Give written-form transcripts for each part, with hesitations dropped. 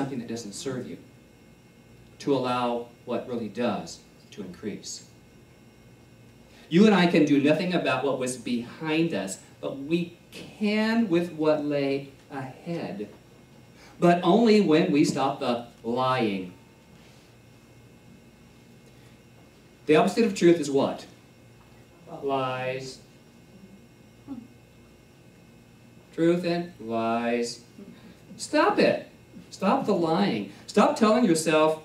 something that doesn't serve you, to allow what really does to increase. You and I can do nothing about what was behind us, but we can with what lay ahead. But only when we stop the lying. The opposite of truth is what? Lies. Truth and lies. Stop it. Stop the lying. Stop telling yourself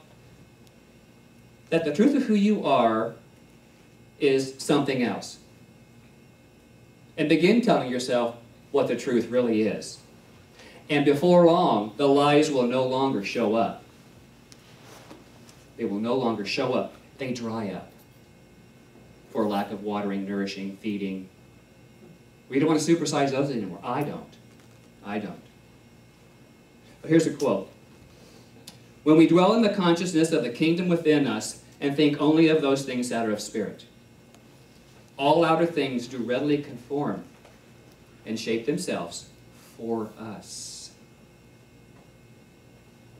that the truth of who you are is something else. And begin telling yourself what the truth really is. And before long, the lies will no longer show up. They will no longer show up. They dry up for lack of watering, nourishing, feeding. We don't want to supersize those anymore. I don't. I don't. But here's a quote. When we dwell in the consciousness of the kingdom within us and think only of those things that are of spirit, all outer things do readily conform and shape themselves for us.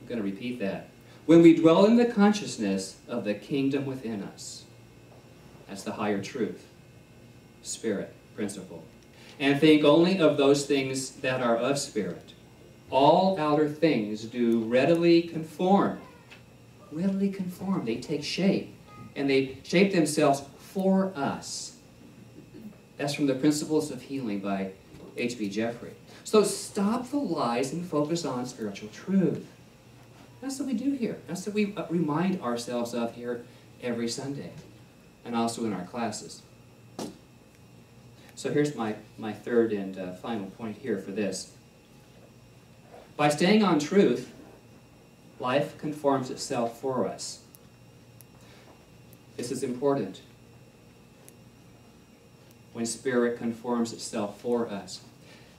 I'm going to repeat that. When we dwell in the consciousness of the kingdom within us, that's the higher truth, spirit, principle, and think only of those things that are of spirit, all outer things do readily conform. Readily conform. They take shape, and they shape themselves for us. That's from the Principles of Healing by H.B. Jeffrey. So stop the lies and focus on spiritual truth. That's what we do here. That's what we remind ourselves of here every Sunday, and also in our classes. So here's my third and final point here for this. By staying on truth, life conforms itself for us. This is important. When spirit conforms itself for us,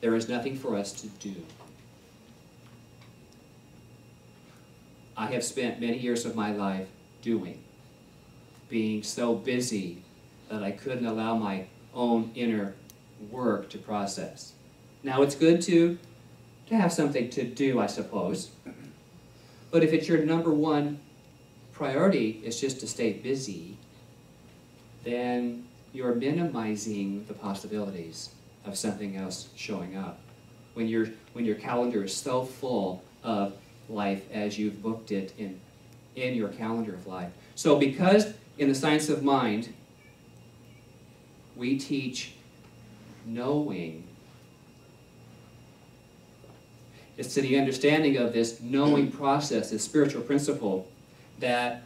there is nothing for us to do. I have spent many years of my life doing, being so busy that I couldn't allow my own inner work to process. Now, it's good to have something to do, I suppose. But if it's your number one priority is just to stay busy, then you're minimizing the possibilities of something else showing up. When your calendar is so full of life as you've booked it in your calendar of life. So because in the science of mind, we teach knowing. It's to the understanding of this knowing process, this spiritual principle, that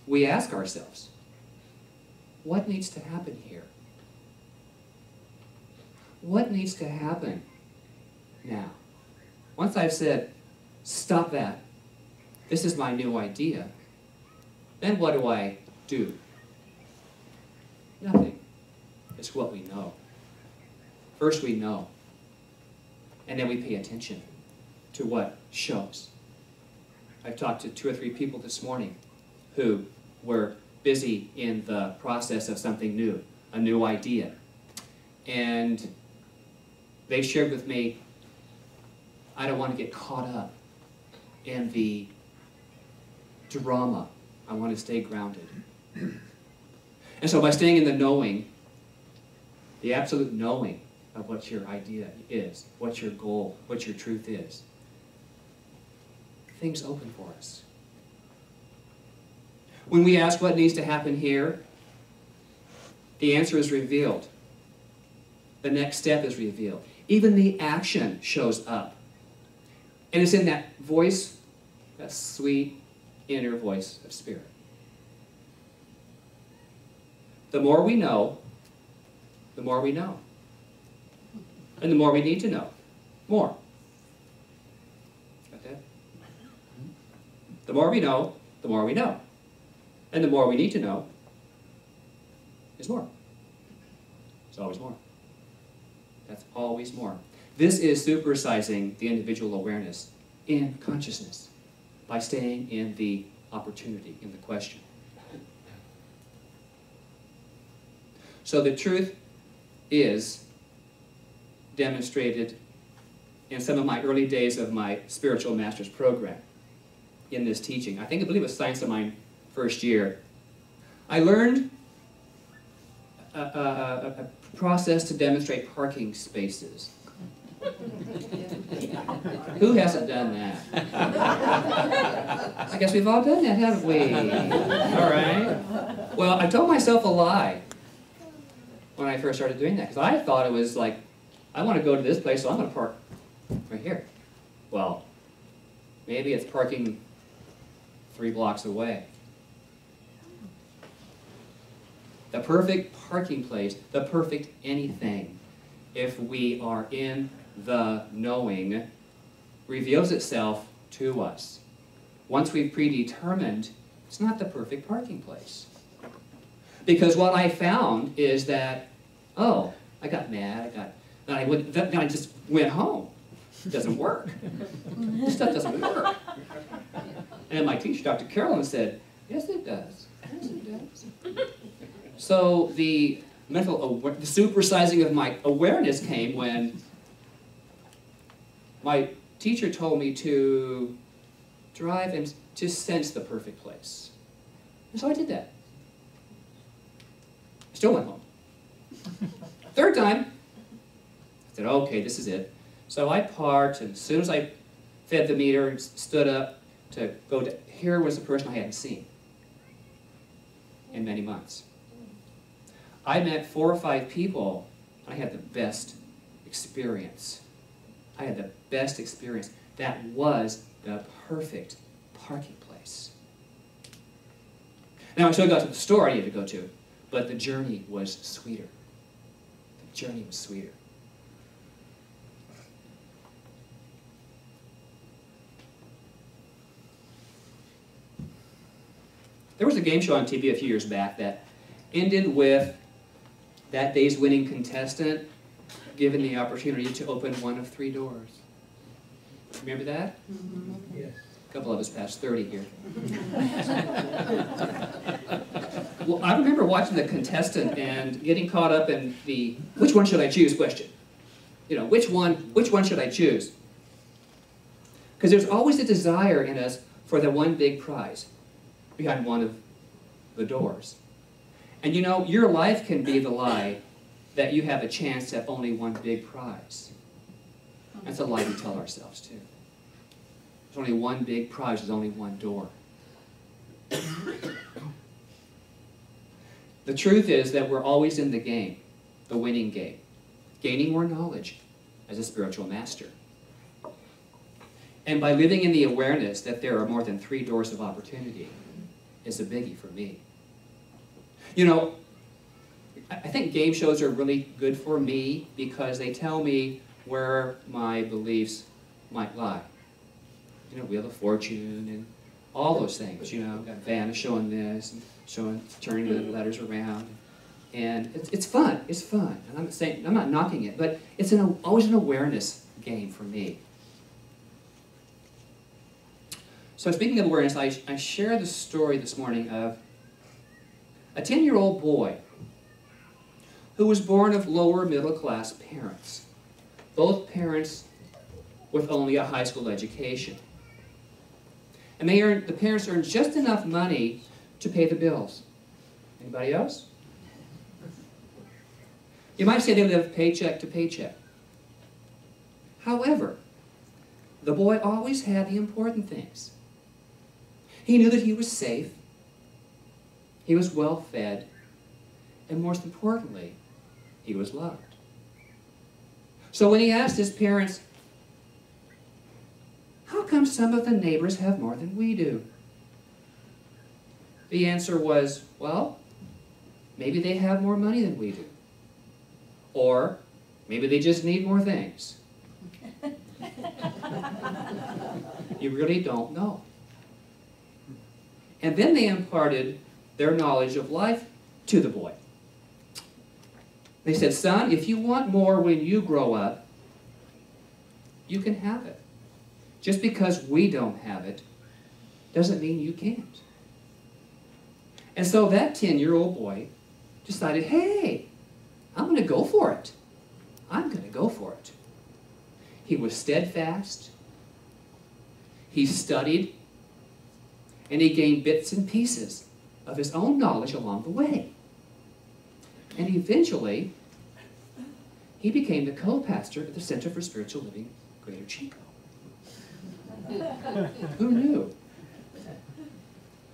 we ask ourselves, what needs to happen here? What needs to happen now? Once I've said, stop that, this is my new idea, then what do I do? Nothing. It's what we know. First we know, and then we pay attention to what shows. I've talked to 2 or 3 people this morning who were busy in the process of something new, a new idea. And they shared with me, I don't want to get caught up in the drama. I want to stay grounded. And so by staying in the knowing, the absolute knowing of what your idea is, what your goal, what your truth is, things open for us. When we ask what needs to happen here, the answer is revealed. The next step is revealed. Even the action shows up. And it's in that voice, that sweet inner voice of spirit. The more we know, the more we know. And the more we need to know. More. Got that? The more we know, the more we know. And the more we need to know is more. It's always more. That's always more. This is supersizing the individual awareness in consciousness by staying in the opportunity, in the question. So the truth is demonstrated in some of my early days of my spiritual master's program. in this teaching. I believe it was Science of Mind first year. I learned a process to demonstrate parking spaces. Who hasn't done that? I guess we've all done that, haven't we? All right. Well, I told myself a lie when I first started doing that, because I thought it was like, I want to go to this place, so I'm going to park right here. Well, maybe it's parking 3 blocks away. The perfect parking place, the perfect anything, if we are in the knowing, reveals itself to us. Once we've predetermined, it's not the perfect parking place. Because what I found is that, oh, I got mad, then I just went home. It doesn't work. This stuff doesn't work. And my teacher, Dr. Carolyn, said, yes, it does. Yes, it does. So the supersizing of my awareness came when my teacher told me to drive and to sense the perfect place. And so I did that. I still went home. Third time, I said, okay, this is it. So I parked, and as soon as I fed the meter and stood up to go to, here was the person I hadn't seen in many months. I met 4 or 5 people, and I had the best experience. I had the best experience. That was the perfect parking place. Now, I still got to the store I needed to go to, but the journey was sweeter. The journey was sweeter. There was a game show on TV a few years back that ended with that day's winning contestant given the opportunity to open one of 3 doors. Remember that? Mm-hmm. Yes. A couple of us past 30 here. Well, I remember watching the contestant and getting caught up in the which one should I choose question. You know, which one should I choose? Because there's always a desire in us for the one big prize behind one of the doors. And you know, your life can be the lie that you have a chance at only one big prize. That's a lie we tell ourselves too. There's only one big prize, there's only one door. The truth is that we're always in the game, the winning game, gaining more knowledge as a spiritual master. And by living in the awareness that there are more than 3 doors of opportunity is a biggie for me. You know, I think game shows are really good for me because they tell me where my beliefs might lie. You know, Wheel of Fortune and all those things, you know, got Vanna showing this and turning the letters around. And it's fun, and I'm not knocking it, but it's always an awareness game for me. So speaking of awareness, I share the story this morning of a 10-year-old boy who was born of lower middle-class parents. Both parents with only a high school education. And the parents earned just enough money to pay the bills. Anybody else? You might say they live paycheck to paycheck. However, the boy always had the important things. He knew that he was safe, he was well fed, and most importantly, he was loved. So when he asked his parents, how come some of the neighbors have more than we do? The answer was, well, maybe they have more money than we do. Or maybe they just need more things. You really don't know. And then they imparted their knowledge of life to the boy. They said, son, if you want more when you grow up, you can have it. Just because we don't have it doesn't mean you can't. And so that 10-year-old boy decided, hey, I'm going to go for it. I'm going to go for it. He was steadfast. He studied And he gained bits and pieces of his own knowledge along the way. And eventually, he became the co-pastor at the Center for Spiritual Living, Greater Chico. Who knew?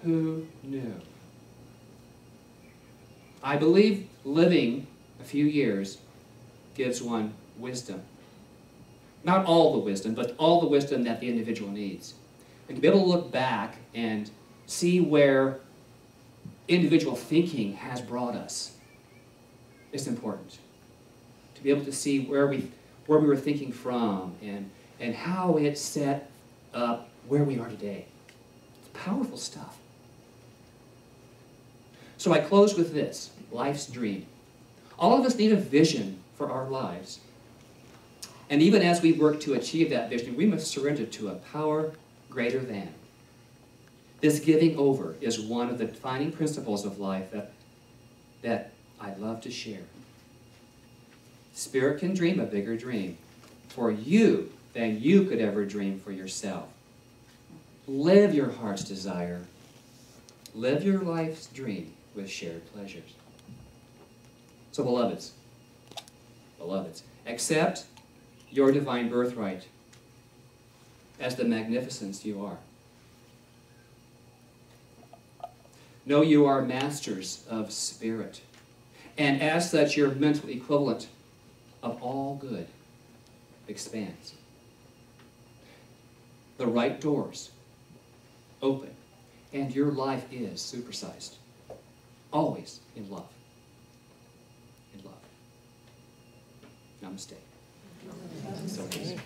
Who knew? I believe living a few years gives one wisdom. Not all the wisdom, but all the wisdom that the individual needs. And to be able to look back and see where individual thinking has brought us is important. To be able to see where we were thinking from and how it set up where we are today. It's powerful stuff. So I close with this, life's dream. All of us need a vision for our lives. And even as we work to achieve that vision, we must surrender to a power greater than. This giving over is one of the defining principles of life that I'd love to share. Spirit can dream a bigger dream for you than you could ever dream for yourself. Live your heart's desire. Live your life's dream with shared pleasures. So, beloveds, accept your divine birthright as the magnificence you are. Know you are masters of spirit, and as such, your mental equivalent of all good expands. The right doors open, and your life is supersized. Always in love. In love. Namaste. So easy.